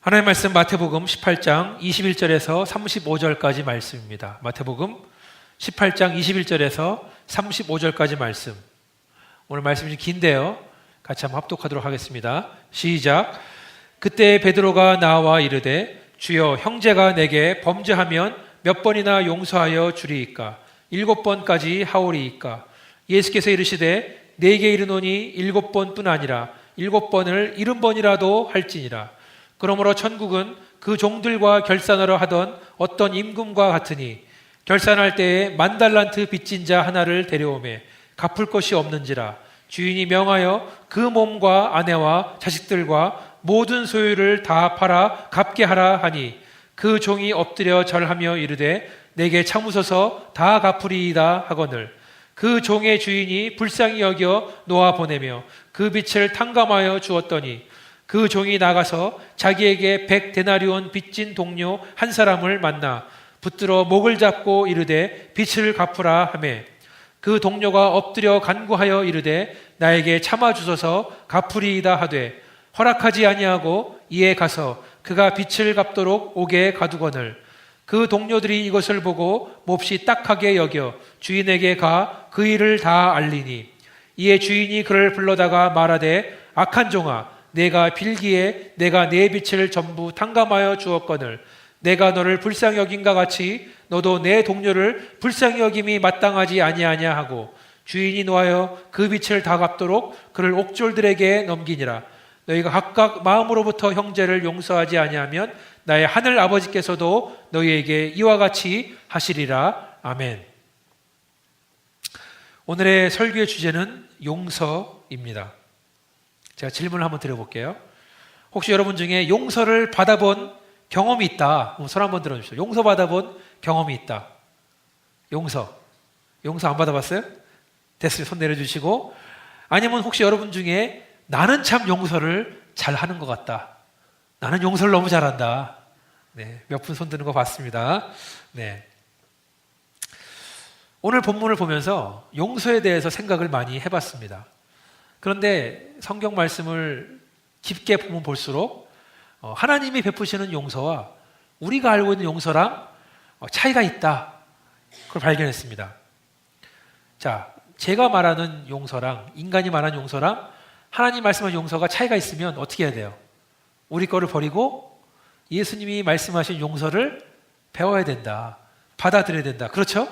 하나님의 말씀 마태복음 18장 21절에서 35절까지 말씀입니다. 마태복음 18장 21절에서 35절까지 말씀. 오늘 말씀이 좀 긴데요. 같이 한번 합독하도록 하겠습니다. 시작. 그때 베드로가 나와 이르되 주여 형제가 내게 범죄하면 몇 번이나 용서하여 주리이까? 7번까지 하오리이까? 예수께서 이르시되 내게 이르노니 7번뿐 아니라 7번을 70번이라도 할지니라. 그러므로 천국은 그 종들과 결산하러 하던 어떤 임금과 같으니 결산할 때에 10,000달란트 빚진 자 하나를 데려오매 갚을 것이 없는지라. 주인이 명하여 그 몸과 아내와 자식들과 모든 소유를 다 팔아 갚게 하라 하니 그 종이 엎드려 절하며 이르되 내게 참으소서 다 갚으리이다 하거늘 그 종의 주인이 불쌍히 여겨 놓아 보내며 그 빚을 탕감하여 주었더니 그 종이 나가서 자기에게 100데나리온 빚진 동료 한 사람을 만나 붙들어 목을 잡고 이르되 빚을 갚으라 하매 그 동료가 엎드려 간구하여 이르되 나에게 참아주소서 갚으리이다 하되 허락하지 아니하고 이에 가서 그가 빚을 갚도록 옥에 가두거늘 그 동료들이 이것을 보고 몹시 딱하게 여겨 주인에게 가 그 일을 다 알리니 이에 주인이 그를 불러다가 말하되 악한 종아 내가 빌기에 내가 내 빚을 전부 탕감하여 주었거늘 내가 너를 불쌍히 여긴과 같이 너도 내 동료를 불쌍히 여김이 마땅하지 아니하냐 하고 주인이 노하여 그 빚을 다 갚도록 그를 옥졸들에게 넘기니라. 너희가 각각 마음으로부터 형제를 용서하지 아니하면 나의 하늘 아버지께서도 너희에게 이와 같이 하시리라. 아멘. 오늘의 설교의 주제는 용서입니다. 제가 질문을 한번 드려볼게요. 혹시 여러분 중에 용서를 받아본 경험이 있다? 손 한번 들어주십시오. 용서 받아본 경험이 있다. 용서 안 받아봤어요? 됐어요. 손 내려주시고. 아니면 혹시 여러분 중에 나는 참 용서를 잘하는 것 같다. 나는 용서를 너무 잘한다. 네, 몇 분 손 드는 거 봤습니다. 네. 오늘 본문을 보면서 용서에 대해서 생각을 많이 해봤습니다. 그런데 성경 말씀을 깊게 보면 볼수록 하나님이 베푸시는 용서와 우리가 알고 있는 용서랑 차이가 있다. 그걸 발견했습니다. 자, 제가 말하는 용서랑 인간이 말하는 용서랑 하나님 말씀하신 용서가 차이가 있으면 어떻게 해야 돼요? 우리 거를 버리고 예수님이 말씀하신 용서를 배워야 된다. 받아들여야 된다. 그렇죠?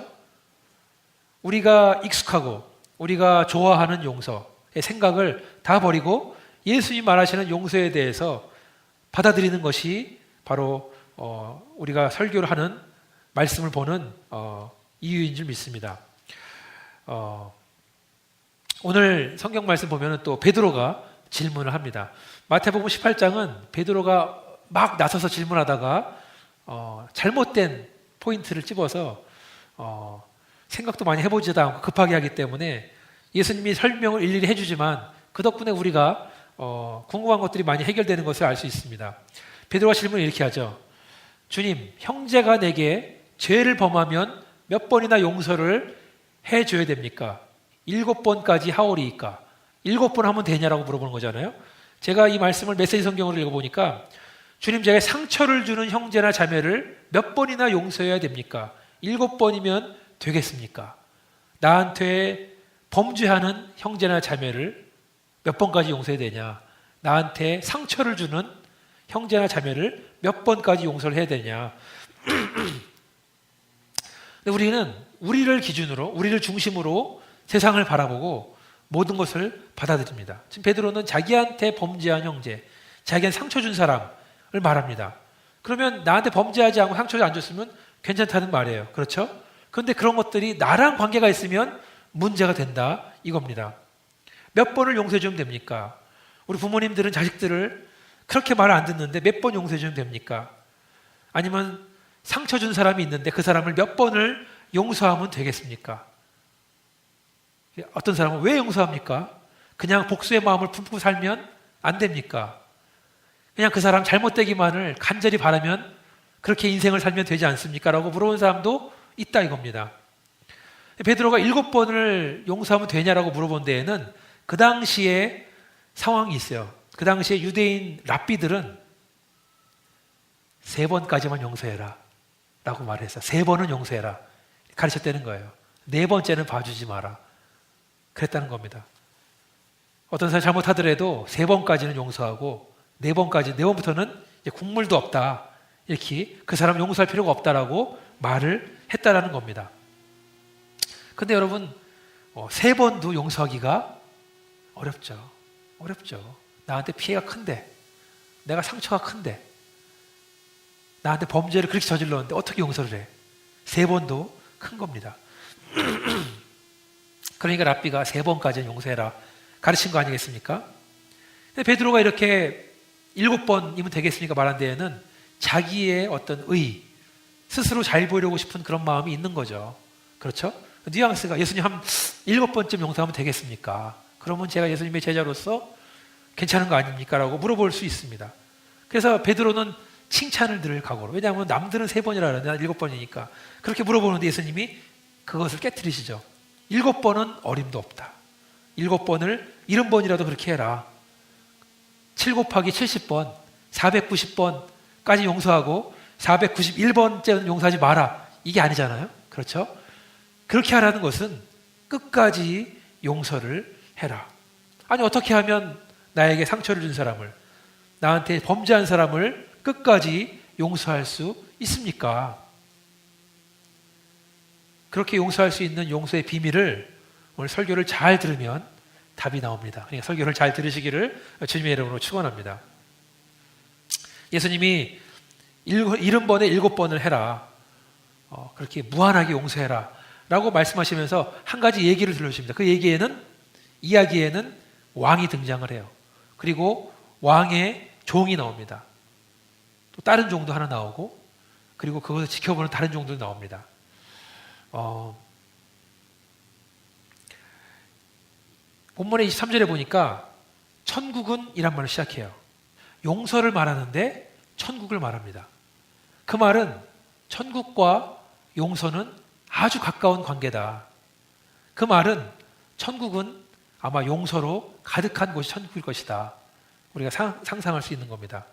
우리가 익숙하고 우리가 좋아하는 용서의 생각을 다 버리고 예수님이 말하시는 용서에 대해서 받아들이는 것이 바로 우리가 설교를 하는 말씀을 보는 이유인 줄 믿습니다. 오늘 성경 말씀 보면 또 베드로가 질문을 합니다. 마태복음 18장은 베드로가 막 나서서 질문하다가 잘못된 포인트를 찝어서 생각도 많이 해보지도 않고 급하게 하기 때문에 예수님이 설명을 일일이 해주지만 그 덕분에 우리가 궁금한 것들이 많이 해결되는 것을 알 수 있습니다. 베드로가 질문을 이렇게 하죠. 주님, 형제가 내게 죄를 범하면 몇 번이나 용서를 해줘야 됩니까? 7번까지 하오리이까? 7번 하면 되냐라고 물어보는 거잖아요. 제가 이 말씀을 메시지 성경으로 읽어보니까 주님, 제가 상처를 주는 형제나 자매를 몇 번이나 용서해야 됩니까? 7번이면 되겠습니까? 나한테 범죄하는 형제나 자매를 몇 번까지 용서해야 되냐? 나한테 상처를 주는 형제나 자매를 몇 번까지 용서를 해야 되냐? 근데 우리는 우리를 기준으로, 우리를 중심으로 세상을 바라보고 모든 것을 받아들입니다. 지금 베드로는 자기한테 범죄한 형제, 자기한테 상처 준 사람을 말합니다. 그러면 나한테 범죄하지 않고 상처를 안 줬으면 괜찮다는 말이에요. 그렇죠? 그런데 그런 것들이 나랑 관계가 있으면 문제가 된다 이겁니다. 몇 번을 용서해 주면 됩니까? 우리 부모님들은 자식들을 그렇게 말 안 듣는데 몇 번 용서해 주면 됩니까? 아니면 상처 준 사람이 있는데 그 사람을 몇 번을 용서하면 되겠습니까? 어떤 사람은 왜 용서합니까? 그냥 복수의 마음을 품고 살면 안 됩니까? 그냥 그 사람 잘못되기만을 간절히 바라면 그렇게 인생을 살면 되지 않습니까? 라고 물어본 사람도 있다 이겁니다. 베드로가 7번을 용서하면 되냐라고 물어본 데에는 그 당시에 상황이 있어요. 그 당시에 유대인 랍비들은 3번까지만 용서해라 라고 말했어요. 3번은 용서해라 가르쳤다는 거예요. 4번째는 봐주지 마라 그랬다는 겁니다. 어떤 사람이 잘못하더라도 3번까지는 용서하고 4번부터는 이제 국물도 없다 이렇게 그 사람 용서할 필요가 없다라고 말을 했다라는 겁니다. 근데 여러분 3번도 용서하기가 어렵죠. 나한테 피해가 큰데, 내가 상처가 큰데, 나한테 범죄를 그렇게 저질렀는데 어떻게 용서를 해? 3번도 큰 겁니다. 그러니까 랍비가 3번까지는 용서해라 가르친 거 아니겠습니까? 근데 베드로가 이렇게 7번이면 되겠습니까 말한 데에는 자기의 어떤 스스로 잘 보이려고 싶은 그런 마음이 있는 거죠. 그렇죠? 뉘앙스가 예수님 한 7번쯤 용서하면 되겠습니까? 그러면 제가 예수님의 제자로서 괜찮은 거 아닙니까? 라고 물어볼 수 있습니다. 그래서 베드로는 칭찬을 들을 각오로, 왜냐하면 남들은 3번이라 그러는데 난 7번이니까 그렇게 물어보는데 예수님이 그것을 깨트리시죠. 7번은 어림도 없다. 7번을 70번이라도 그렇게 해라. 7 곱하기 70번 490번까지 용서하고 491번째는 용서하지 마라 이게 아니잖아요. 그렇죠? 그렇게 하라는 것은 끝까지 용서를 해라. 아니 어떻게 하면 나에게 상처를 준 사람을, 나한테 범죄한 사람을 끝까지 용서할 수 있습니까? 그렇게 용서할 수 있는 용서의 비밀을 오늘 설교를 잘 들으면 답이 나옵니다. 그러니까 설교를 잘 들으시기를 주님의 이름으로 축원합니다. 예수님이 70번에 7번을 해라. 그렇게 무한하게 용서해라. 라고 말씀하시면서 한 가지 얘기를 들려주십니다. 그 이야기에는 왕이 등장을 해요. 그리고 왕의 종이 나옵니다. 또 다른 종도 하나 나오고, 그리고 그것을 지켜보는 다른 종도 나옵니다. 본문의 23절에 보니까 천국은 이란 말을 시작해요. 용서를 말하는데 천국을 말합니다. 그 말은 천국과 용서는 아주 가까운 관계다. 그 말은 천국은 아마 용서로 가득한 곳이 천국일 것이다. 우리가 상상할 수 있는 겁니다.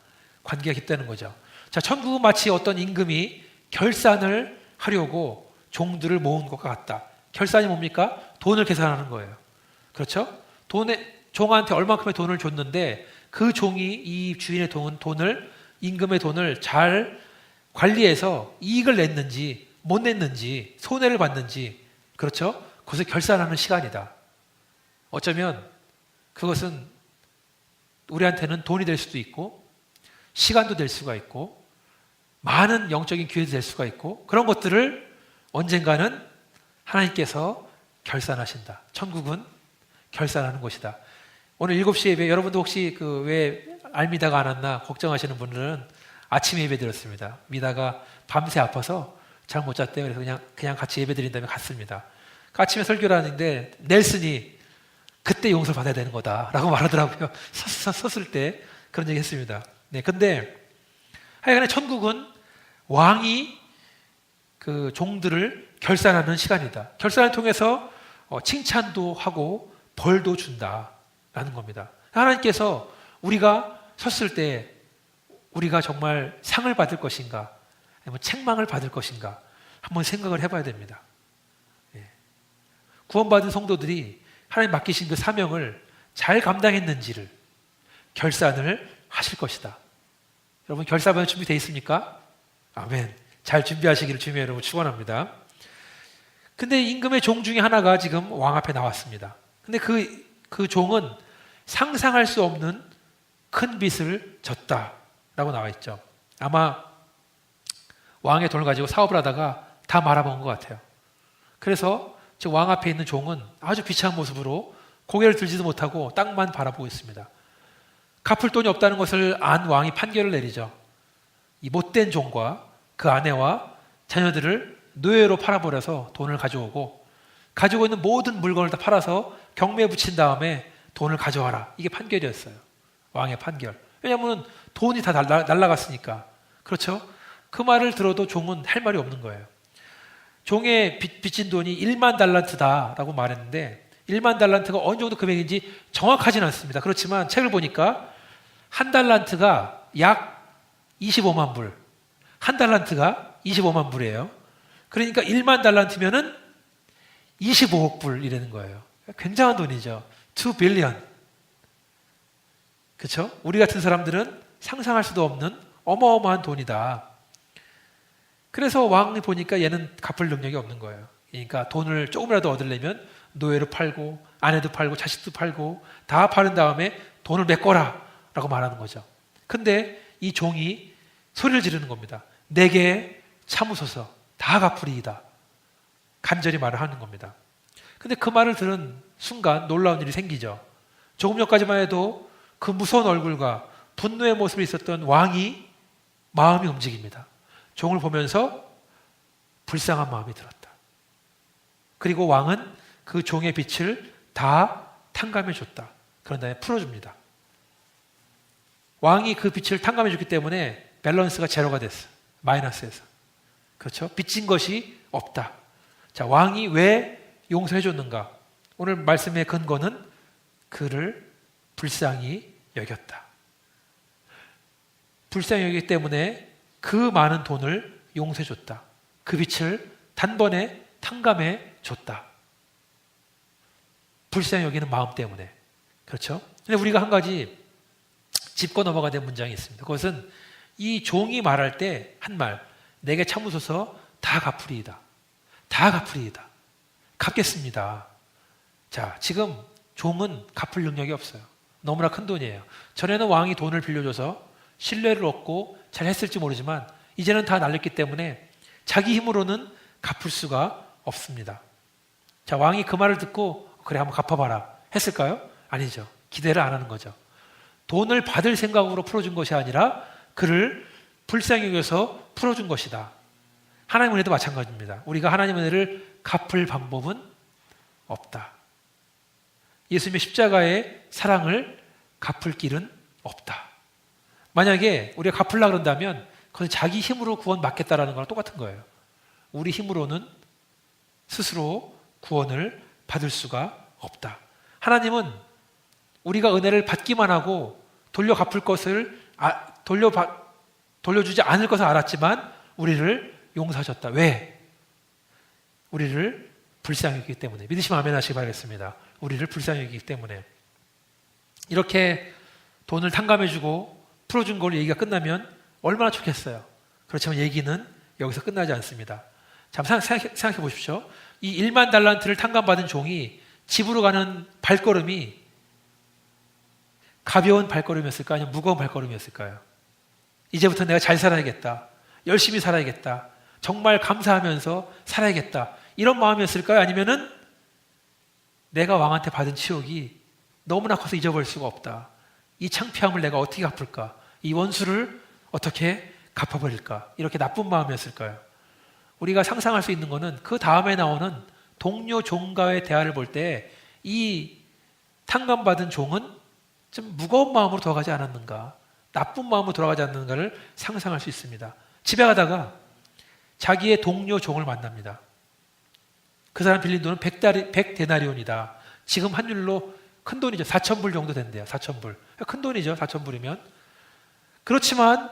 관계가 깊다는 거죠. 자, 천국은 마치 어떤 임금이 결산을 하려고 종들을 모은 것과 같다. 결산이 뭡니까? 돈을 계산하는 거예요. 그렇죠? 종한테 얼마큼의 돈을 줬는데 그 종이 이 주인의 임금의 돈을 잘 관리해서 이익을 냈는지 못 냈는지 손해를 봤는지, 그렇죠? 그것을 결산하는 시간이다. 어쩌면 그것은 우리한테는 돈이 될 수도 있고 시간도 될 수가 있고 많은 영적인 기회도 될 수가 있고, 그런 것들을 언젠가는 하나님께서 결산하신다. 천국은 결산하는 곳이다. 오늘 7시 예배, 여러분도 혹시 왜 알미다가 안 왔나 걱정하시는 분들은 아침 예배 드렸습니다. 미다가 밤새 아파서 잘 못 잤대요. 그래서 그냥 같이 예배 드린 다음에 갔습니다. 아침에 설교를 하는데 넬슨이 그때 용서를 받아야 되는 거다라고 말하더라고요. 섰을 때 그런 얘기 했습니다. 네, 근데 하여간에 천국은 왕이 그 종들을 결산하는 시간이다. 결산을 통해서 칭찬도 하고 벌도 준다라는 겁니다. 하나님께서 우리가 섰을 때 우리가 정말 상을 받을 것인가, 아니면 책망을 받을 것인가 한번 생각을 해봐야 됩니다. 구원받은 성도들이 하나님 맡기신 그 사명을 잘 감당했는지를 결산을 하실 것이다. 여러분 결산받을 준비되어 있습니까? 아멘. 잘 준비하시기를 주님의 이름으로 축원합니다. 근데 임금의 종 중에 하나가 지금 왕 앞에 나왔습니다. 근데 그 종은 상상할 수 없는 큰 빚을 졌다라고 나와 있죠. 아마 왕의 돈을 가지고 사업을 하다가 다 말아먹은 것 같아요. 그래서 지금 왕 앞에 있는 종은 아주 비참한 모습으로 고개를 들지도 못하고 땅만 바라보고 있습니다. 갚을 돈이 없다는 것을 안 왕이 판결을 내리죠. 이 못된 종과 그 아내와 자녀들을 노예로 팔아버려서 돈을 가지고 있는 모든 물건을 다 팔아서 경매에 붙인 다음에 돈을 가져와라. 이게 판결이었어요. 왕의 판결. 왜냐하면 돈이 다 날라갔으니까. 그렇죠? 그 말을 들어도 종은 할 말이 없는 거예요. 종의 빚진 돈이 1만 달란트다라고 말했는데 1만 달란트가 어느 정도 금액인지 정확하진 않습니다. 그렇지만 책을 보니까 한 달란트가 약 25만 불, 한 달란트가 25만 불이에요. 그러니까 1만 달란트면은 25억 불이라는 거예요. 굉장한 돈이죠. 2 빌리언. 그렇죠? 우리 같은 사람들은 상상할 수도 없는 어마어마한 돈이다. 그래서 왕이 보니까 얘는 갚을 능력이 없는 거예요. 그러니까 돈을 조금이라도 얻으려면 노예로 팔고 아내도 팔고 자식도 팔고 다 파는 다음에 돈을 메꿔라 라고 말하는 거죠. 근데 이 종이 소리를 지르는 겁니다. 내게 참으소서 다 갚으리이다. 간절히 말을 하는 겁니다. 근데 그 말을 들은 순간 놀라운 일이 생기죠. 조금 전까지만 해도 그 무서운 얼굴과 분노의 모습이 있었던 왕이 마음이 움직입니다. 종을 보면서 불쌍한 마음이 들었다. 그리고 왕은 그 종의 빛을 다 탕감해 줬다. 그런 다음에 풀어줍니다. 왕이 그 빛을 탕감해 줬기 때문에 밸런스가 제로가 됐어. 마이너스에서. 그렇죠? 빚진 것이 없다. 자, 왕이 왜 용서해 줬는가? 오늘 말씀의 근거는 그를 불쌍히 여겼다. 불쌍히 여기기 때문에 그 많은 돈을 용서해 줬다. 그 빛을 단번에 탕감해 줬다. 불쌍히 여기는 마음 때문에. 그렇죠? 근데 우리가 한 가지 짚고 넘어가야 될 문장이 있습니다. 그것은 이 종이 말할 때 한 말, 내게 참으소서 다 갚으리이다. 다 갚으리이다. 갚겠습니다. 자, 지금 종은 갚을 능력이 없어요. 너무나 큰 돈이에요. 전에는 왕이 돈을 빌려줘서 신뢰를 얻고 잘 했을지 모르지만 이제는 다 날렸기 때문에 자기 힘으로는 갚을 수가 없습니다. 자, 왕이 그 말을 듣고 그래 한번 갚아봐라 했을까요? 아니죠. 기대를 안 하는 거죠. 돈을 받을 생각으로 풀어준 것이 아니라 그를 불쌍히 여겨서 풀어준 것이다. 하나님 은혜도 마찬가지입니다. 우리가 하나님 은혜를 갚을 방법은 없다. 예수님의 십자가의 사랑을 갚을 길은 없다. 만약에 우리가 갚으려고 그런다면 그건 자기 힘으로 구원 받겠다라는 거랑 똑같은 거예요. 우리 힘으로는 스스로 구원을 받을 수가 없다. 하나님은 우리가 은혜를 받기만 하고 돌려 갚을 것을 돌려주지 않을 것을 알았지만 우리를 용서하셨다. 왜? 우리를 불쌍히 여기기 때문에. 믿으시면 아멘 하시기 바라겠습니다. 우리를 불쌍히 여기기 때문에. 이렇게 돈을 탕감해주고 풀어준 걸로 얘기가 끝나면 얼마나 좋겠어요. 그렇지만 얘기는 여기서 끝나지 않습니다. 잠깐 생각해 보십시오. 이 1만 달란트를 탕감받은 종이 집으로 가는 발걸음이 가벼운 발걸음이었을까요? 아니면 무거운 발걸음이었을까요? 이제부터 내가 잘 살아야겠다. 열심히 살아야겠다. 정말 감사하면서 살아야겠다. 이런 마음이었을까요? 아니면은 내가 왕한테 받은 치욕이 너무나 커서 잊어버릴 수가 없다. 이 창피함을 내가 어떻게 갚을까? 이 원수를 어떻게 갚아버릴까? 이렇게 나쁜 마음이었을까요? 우리가 상상할 수 있는 것은 그 다음에 나오는 동료 종과의 대화를 볼 때 이 탕감받은 종은 좀 무거운 마음으로 돌아가지 않았는가? 나쁜 마음으로 돌아가지 않는가를 상상할 수 있습니다. 집에 가다가 자기의 동료 종을 만납니다. 그 사람 빌린 돈은 100데나리온이다. 지금 환율로 큰 돈이죠. 4,000불 정도 된대요. 4,000불. 큰 돈이죠. 4,000불이면. 그렇지만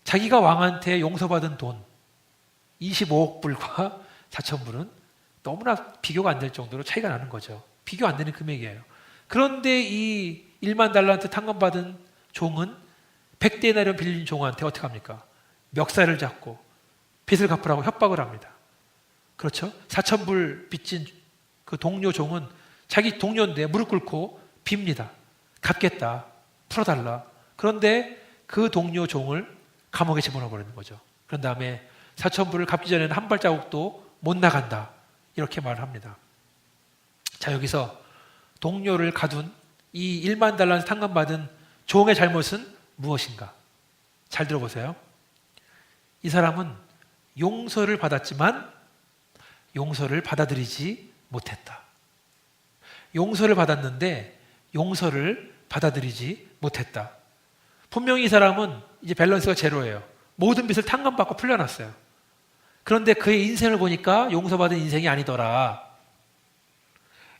자기가 왕한테 용서받은 돈 25억 불과 4,000불은 너무나 비교가 안 될 정도로 차이가 나는 거죠. 비교 안 되는 금액이에요. 그런데 이 1만 달란트 탕감받은 종은 100데나리온 빌린 종한테 어떻게 합니까? 멱살을 잡고 빚을 갚으라고 협박을 합니다. 그렇죠? 4,000불 빚진 그 동료 종은 자기 동료인데 무릎 꿇고 빕니다. 갚겠다. 풀어달라. 그런데 그 동료 종을 감옥에 집어넣어 버리는 거죠. 그런 다음에 4,000불을 갚기 전에는 한 발자국도 못 나간다. 이렇게 말을 합니다. 자, 여기서 동료를 가둔 이 1만 달란트 탕감받은 종의 잘못은 무엇인가? 잘 들어보세요. 이 사람은 용서를 받았지만 용서를 받아들이지 못했다. 용서를 받았는데 용서를 받아들이지 못했다. 분명히 이 사람은 이제 밸런스가 제로예요. 모든 빚을 탕감받고 풀려났어요. 그런데 그의 인생을 보니까 용서받은 인생이 아니더라.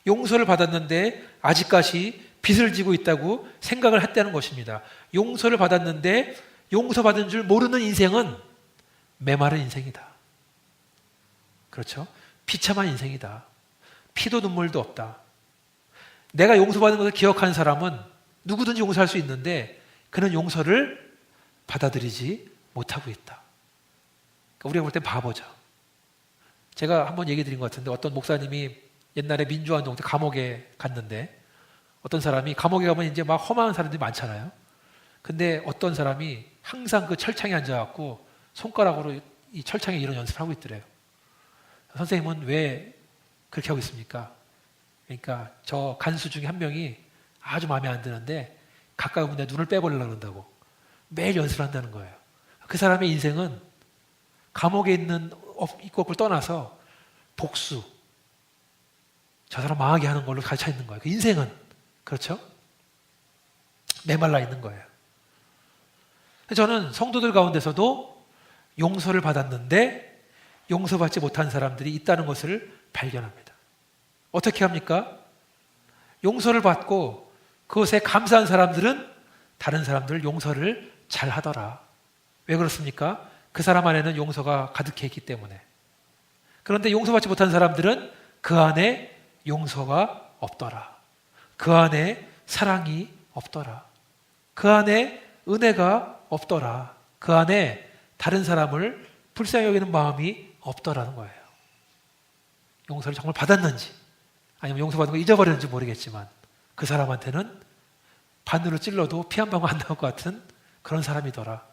용서를 받았는데 아직까지 빚을 지고 있다고 생각을 했다는 것입니다. 용서를 받았는데 용서받은 줄 모르는 인생은 메마른 인생이다. 그렇죠? 비참한 인생이다. 피도 눈물도 없다. 내가 용서받은 것을 기억하는 사람은 누구든지 용서할 수 있는데 그는 용서를 받아들이지 못하고 있다. 그러니까 우리가 볼 때 바보죠. 제가 한번 얘기 드린 것 같은데 어떤 목사님이 옛날에 민주화운동 때 감옥에 갔는데 어떤 사람이 감옥에 가면 이제 막 험한 사람들이 많잖아요. 근데 어떤 사람이 항상 그 철창에 앉아갖고 손가락으로 이 철창에 이런 연습을 하고 있더래요. 선생님은 왜 그렇게 하고 있습니까? 그러니까 저 간수 중에 한 명이 아주 마음에 안 드는데 가까이 오면 내 눈을 빼버리려고 그런다고 매일 연습을 한다는 거예요. 그 사람의 인생은 감옥에 있는 있고 없고를 떠나서 복수, 저 사람 망하게 하는 걸로 갇혀 있는 거예요. 그 인생은 그렇죠? 메말라 있는 거예요. 저는 성도들 가운데서도 용서를 받았는데 용서받지 못한 사람들이 있다는 것을 발견합니다. 어떻게 합니까? 용서를 받고 그것에 감사한 사람들은 다른 사람들 용서를 잘 하더라. 왜 그렇습니까? 그 사람 안에는 용서가 가득해 있기 때문에. 그런데 용서받지 못한 사람들은 그 안에 용서가 없더라. 그 안에 사랑이 없더라. 그 안에 은혜가 없더라. 그 안에 다른 사람을 불쌍히 여기는 마음이 없더라는 거예요. 용서를 정말 받았는지 아니면 용서받은 거 잊어버렸는지 모르겠지만 그 사람한테는 바늘로 찔러도 피 한 방울 안 나올 것 같은 그런 사람이더라.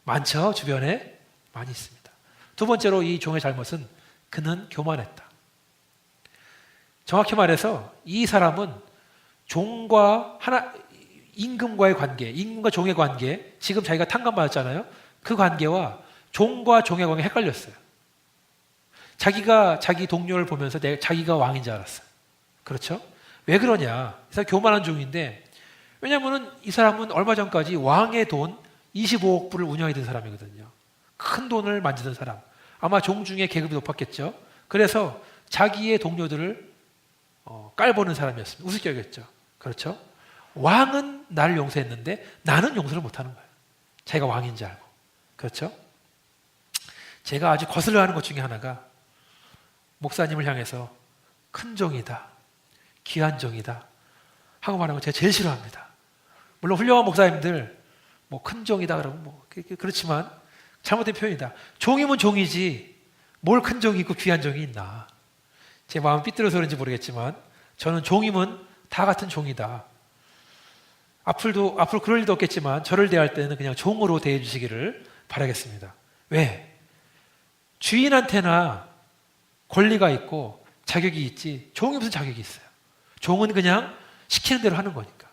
많죠? 주변에 많이 있습니다. 두 번째로 이 종의 잘못은 그는 교만했다. 정확히 말해서 이 사람은 종과 임금과의 관계, 임금과 종의 관계, 지금 자기가 탕감받았잖아요. 그 관계와 종과 종의 관계 헷갈렸어요. 자기가 자기 동료를 보면서 자기가 왕인 줄 알았어요. 그렇죠? 왜 그러냐? 이 사람 교만한 종인데 왜냐하면 이 사람은 얼마 전까지 왕의 돈 25억 불을 운영하던 사람이거든요. 큰 돈을 만지던 사람. 아마 종 중에 계급이 높았겠죠. 그래서 자기의 동료들을 깔보는 사람이었습니다. 우습게였겠죠. 그렇죠? 왕은 나를 용서했는데 나는 용서를 못하는 거예요. 자기가 왕인지 알고. 그렇죠? 제가 아주 거슬러 하는 것 중에 하나가 목사님을 향해서 큰 종이다, 귀한 종이다 하고 말하는 거 제가 제일 싫어합니다. 물론 훌륭한 목사님들 뭐 큰 종이다 그러고 뭐 그렇지만 잘못된 표현이다. 종이면 종이지 뭘 큰 종이 있고 귀한 종이 있나. 제 마음 삐뚤어서 그런지 모르겠지만 저는 종이면 다 같은 종이다. 앞으로 그럴 일도 없겠지만 저를 대할 때는 그냥 종으로 대해 주시기를 바라겠습니다. 왜? 주인한테나 권리가 있고 자격이 있지 종이 무슨 자격이 있어요. 종은 그냥 시키는 대로 하는 거니까.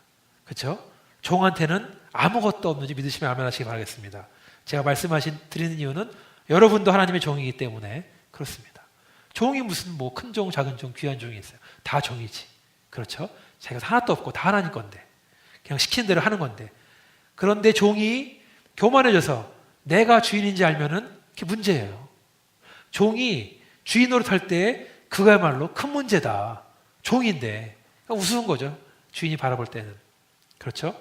그렇죠? 종한테는 아무것도 없는지 믿으시면 아멘 하시기 바라겠습니다. 제가 드리는 이유는 여러분도 하나님의 종이기 때문에 그렇습니다. 종이 무슨 뭐 큰 종, 작은 종, 귀한 종이 있어요. 다 종이지. 그렇죠? 자기가 하나도 없고 다 하나님 건데 그냥 시키는 대로 하는 건데 그런데 종이 교만해져서 내가 주인인지 알면은 그게 문제예요. 종이 주인 노릇할 때 그거야말로 큰 문제다. 종인데 그러니까 우스운 거죠. 주인이 바라볼 때는. 그렇죠?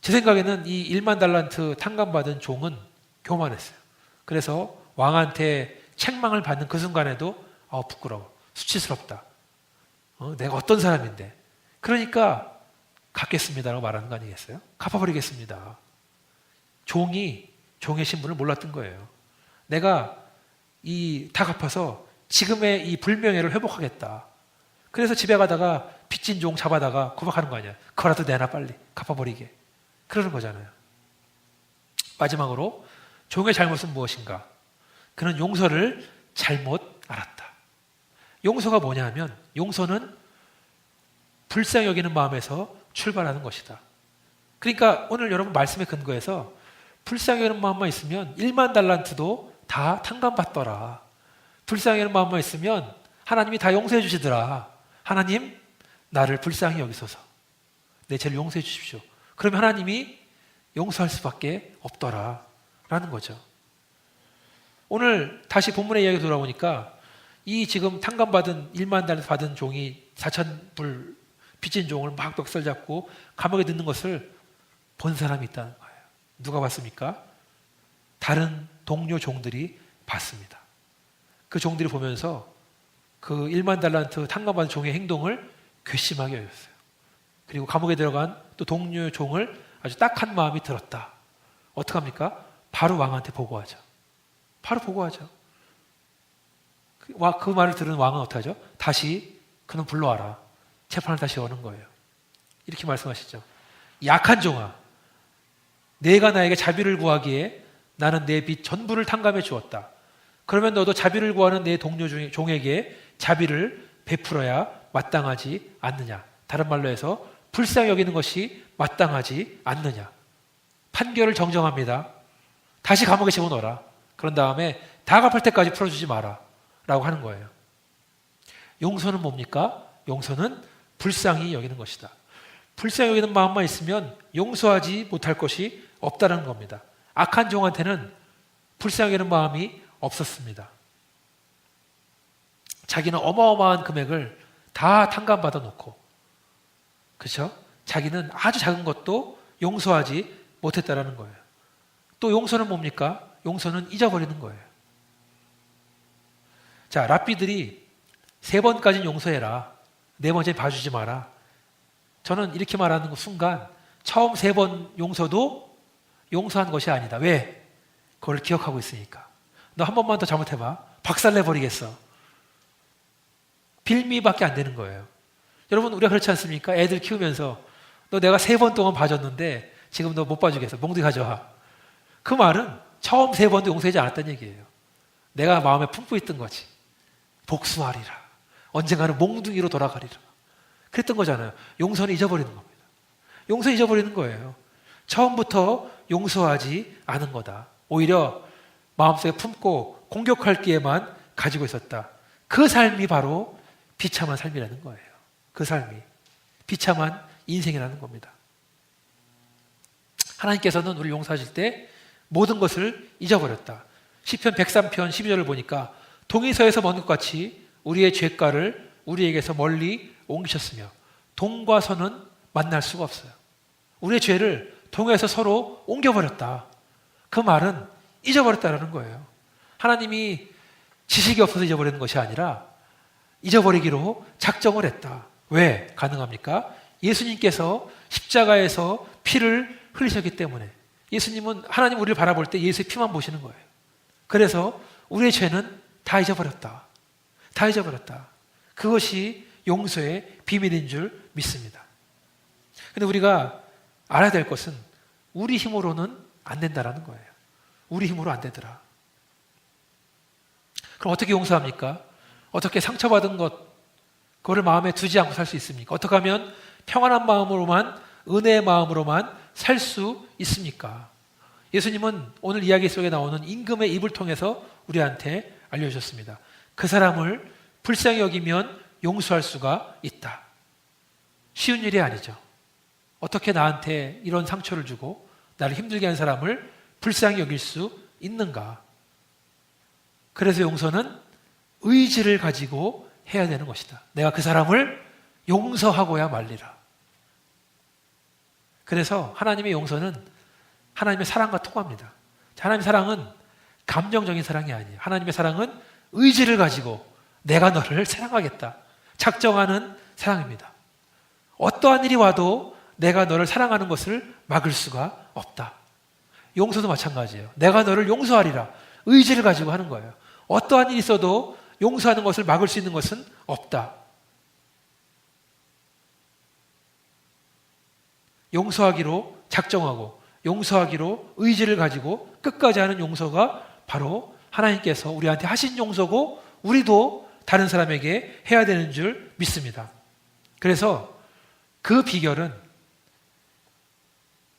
제 생각에는 이 1만 달란트 탕감받은 종은 교만했어요. 그래서 왕한테 책망을 받는 그 순간에도 부끄러워. 수치스럽다. 내가 어떤 사람인데. 그러니까 갚겠습니다라고 말하는 거 아니겠어요? 갚아버리겠습니다. 종이 종의 신분을 몰랐던 거예요. 내가 다 갚아서 지금의 이 불명예를 회복하겠다. 그래서 집에 가다가 빚진 종 잡아다가 고백하는 거 아니야. 그거라도 내놔 빨리 갚아버리게. 그러는 거잖아요. 마지막으로 종의 잘못은 무엇인가? 그는 용서를 잘못 알았다. 용서가 뭐냐 하면 용서는 불쌍히 여기는 마음에서 출발하는 것이다. 그러니까 오늘 여러분 말씀에 근거해서 불쌍히 여기는 마음만 있으면 1만 달란트도 다 탕감받더라. 불쌍히 여기는 마음만 있으면 하나님이 다 용서해 주시더라. 하나님 나를 불쌍히 여기소서. 내 죄를 용서해 주십시오. 그러면 하나님이 용서할 수밖에 없더라 라는 거죠. 오늘 다시 본문의 이야기 돌아오니까 이 지금 탕감받은 1만 달러 받은 종이 4,000불 빚진 종을 막 멱살 잡고 감옥에 넣는 것을 본 사람이 있다는 거예요. 누가 봤습니까? 다른 동료 종들이 봤습니다. 그 종들이 보면서 그 1만 달란트 탕감받은 종의 행동을 괘씸하게 여겼어요. 그리고 감옥에 들어간 또 동료 종을 아주 딱한 마음이 들었다. 어떡합니까? 바로 왕한테 보고하죠. 바로 보고하죠. 그 말을 들은 왕은 어떻게 하죠? 다시 그는 불러와라. 재판을 다시 여는 거예요. 이렇게 말씀하시죠. 약한 종아, 내가 나에게 자비를 구하기에 나는 내 빚 전부를 탕감해 주었다. 그러면 너도 자비를 구하는 내 동료 종에게 자비를 베풀어야 마땅하지 않느냐. 다른 말로 해서 불쌍히 여기는 것이 마땅하지 않느냐. 판결을 정정합니다. 다시 감옥에 집어넣어라. 그런 다음에 다 갚을 때까지 풀어주지 마라. 라고 하는 거예요. 용서는 뭡니까? 용서는 불쌍히 여기는 것이다. 불쌍히 여기는 마음만 있으면 용서하지 못할 것이 없다는 겁니다. 악한 종한테는 불쌍히 여기는 마음이 없었습니다. 자기는 어마어마한 금액을 다 탕감받아 놓고, 그렇죠? 자기는 아주 작은 것도 용서하지 못했다라는 거예요. 또 용서는 뭡니까? 용서는 잊어버리는 거예요. 자, 랍비들이 3번까지는 용서해라. 4번째 봐주지 마라. 저는 이렇게 말하는 순간 처음 3번 용서도 용서한 것이 아니다. 왜? 그걸 기억하고 있으니까. 너 한 번만 더 잘못해봐. 박살내버리겠어. 빌미밖에 안 되는 거예요. 여러분, 우리가 그렇지 않습니까? 애들 키우면서 너 내가 3번 동안 봐줬는데 지금 너 못 봐주겠어. 몽둥이 가져와. 그 말은 처음 3번도 용서하지 않았다는 얘기예요. 내가 마음에 품고 있던 거지. 복수하리라. 언젠가는 몽둥이로 돌아가리라. 그랬던 거잖아요. 용서는 잊어버리는 겁니다. 용서 잊어버리는 거예요. 처음부터 용서하지 않은 거다. 오히려 마음속에 품고 공격할 기에만 가지고 있었다. 그 삶이 바로 비참한 삶이라는 거예요. 그 삶이 비참한 인생이라는 겁니다. 하나님께서는 우리를 용서하실 때 모든 것을 잊어버렸다. 시편 103편 12절을 보니까 동이서에서 먼 것 같이 우리의 죄가를 우리에게서 멀리 옮기셨으며 동과 서는 만날 수가 없어요. 우리의 죄를 동에서 서로 옮겨버렸다. 그 말은 잊어버렸다는 거예요. 하나님이 지식이 없어서 잊어버리는 것이 아니라 잊어버리기로 작정을 했다. 왜 가능합니까? 예수님께서 십자가에서 피를 흘리셨기 때문에. 예수님은 하나님 우리를 바라볼 때 예수의 피만 보시는 거예요. 그래서 우리의 죄는 다 잊어버렸다. 다 잊어버렸다. 그것이 용서의 비밀인 줄 믿습니다. 근데 우리가 알아야 될 것은 우리 힘으로는 안 된다라는 거예요. 우리 힘으로 안 되더라. 그럼 어떻게 용서합니까? 어떻게 상처받은 것, 그거를 마음에 두지 않고 살 수 있습니까? 어떻게 하면 평안한 마음으로만, 은혜의 마음으로만 살 수 있습니까? 예수님은 오늘 이야기 속에 나오는 임금의 입을 통해서 우리한테 알려주셨습니다. 그 사람을 불쌍히 여기면 용서할 수가 있다. 쉬운 일이 아니죠. 어떻게 나한테 이런 상처를 주고 나를 힘들게 한 사람을 불쌍히 여길 수 있는가? 그래서 용서는 의지를 가지고 해야 되는 것이다. 내가 그 사람을 용서하고야 말리라. 그래서 하나님의 용서는 하나님의 사랑과 통합니다. 하나님의 사랑은 감정적인 사랑이 아니에요. 하나님의 사랑은 의지를 가지고 내가 너를 사랑하겠다. 작정하는 사랑입니다. 어떠한 일이 와도 내가 너를 사랑하는 것을 막을 수가 없다. 용서도 마찬가지예요. 내가 너를 용서하리라. 의지를 가지고 하는 거예요. 어떠한 일이 있어도 용서하는 것을 막을 수 있는 것은 없다. 용서하기로 작정하고 용서하기로 의지를 가지고 끝까지 하는 용서가 바로 하나님께서 우리한테 하신 용서고 우리도 다른 사람에게 해야 되는 줄 믿습니다. 그래서 그 비결은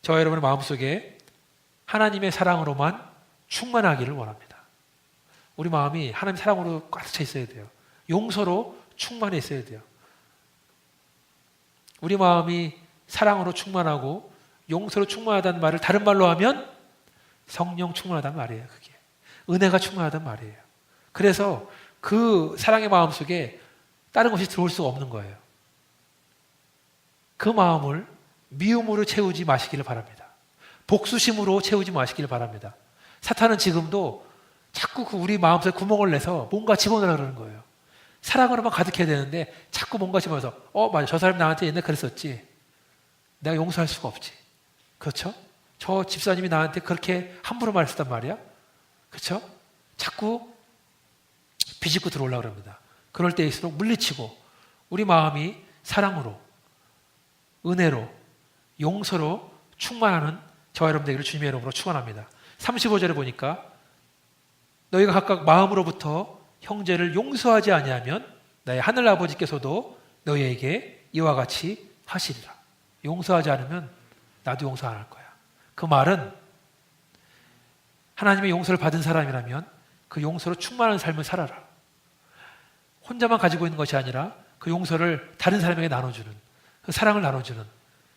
저와 여러분의 마음속에 하나님의 사랑으로만 충만하기를 원합니다. 우리 마음이 하나님 사랑으로 가득 차 있어야 돼요. 용서로 충만해 있어야 돼요. 우리 마음이 사랑으로 충만하고 용서로 충만하다는 말을 다른 말로 하면 성령 충만하다는 말이에요. 그게 은혜가 충만하다는 말이에요. 그래서 그 사랑의 마음 속에 다른 것이 들어올 수가 없는 거예요. 그 마음을 미움으로 채우지 마시기를 바랍니다. 복수심으로 채우지 마시기를 바랍니다. 사탄은 지금도 자꾸 그 우리 마음속에 구멍을 내서 뭔가 집어넣으려고 그러는 거예요. 사랑으로만 가득해야 되는데 자꾸 뭔가 집어넣어서 맞아, 저 사람이 나한테 옛날에 그랬었지. 내가 용서할 수가 없지. 그렇죠? 저 집사님이 나한테 그렇게 함부로 말했단 말이야. 그렇죠? 자꾸 비집고 들어오려고 합니다. 그럴 때일수록 물리치고 우리 마음이 사랑으로, 은혜로, 용서로 충만하는 저와 여러분 되기를 주님의 이름으로 축원합니다. 35절에 보니까 너희가 각각 마음으로부터 형제를 용서하지 아니하면 나의 하늘 아버지께서도 너희에게 이와 같이 하시리라. 용서하지 않으면 나도 용서 안 할 거야. 그 말은 하나님의 용서를 받은 사람이라면 그 용서로 충만한 삶을 살아라. 혼자만 가지고 있는 것이 아니라 그 용서를 다른 사람에게 나눠주는, 그 사랑을 나눠주는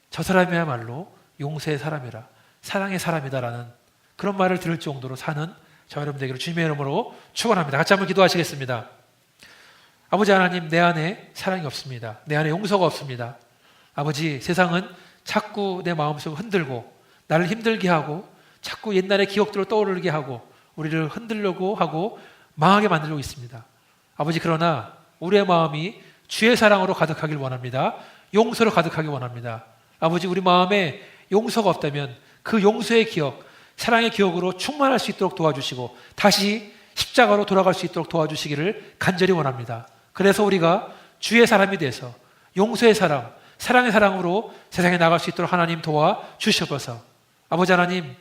저 사람이야말로 용서의 사람이라, 사랑의 사람이다라는 그런 말을 들을 정도로 사는 저 여러분 되기를 주님의 이름으로 축원합니다. 같이 한번 기도하시겠습니다. 아버지 하나님, 내 안에 사랑이 없습니다. 내 안에 용서가 없습니다. 아버지, 세상은 자꾸 내 마음속을 흔들고 나를 힘들게 하고 자꾸 옛날의 기억들을 떠오르게 하고 우리를 흔들려고 하고 망하게 만들고 있습니다. 아버지, 그러나 우리의 마음이 주의 사랑으로 가득하길 원합니다. 용서로 가득하길 원합니다. 아버지, 우리 마음에 용서가 없다면 그 용서의 기억, 사랑의 기억으로 충만할 수 있도록 도와주시고 다시 십자가로 돌아갈 수 있도록 도와주시기를 간절히 원합니다. 그래서 우리가 주의 사람이 돼서 용서의 사람, 사랑의 사랑으로 세상에 나갈 수 있도록 하나님 도와주시옵소서. 아버지 하나님,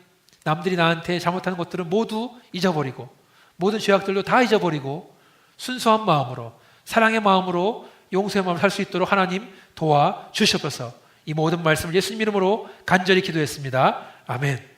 남들이 나한테 잘못하는 것들은 모두 잊어버리고 모든 죄악들도 다 잊어버리고 순수한 마음으로, 사랑의 마음으로, 용서의 마음으로 살 수 있도록 하나님 도와주시옵소서. 이 모든 말씀을 예수님 이름으로 간절히 기도했습니다. 아멘.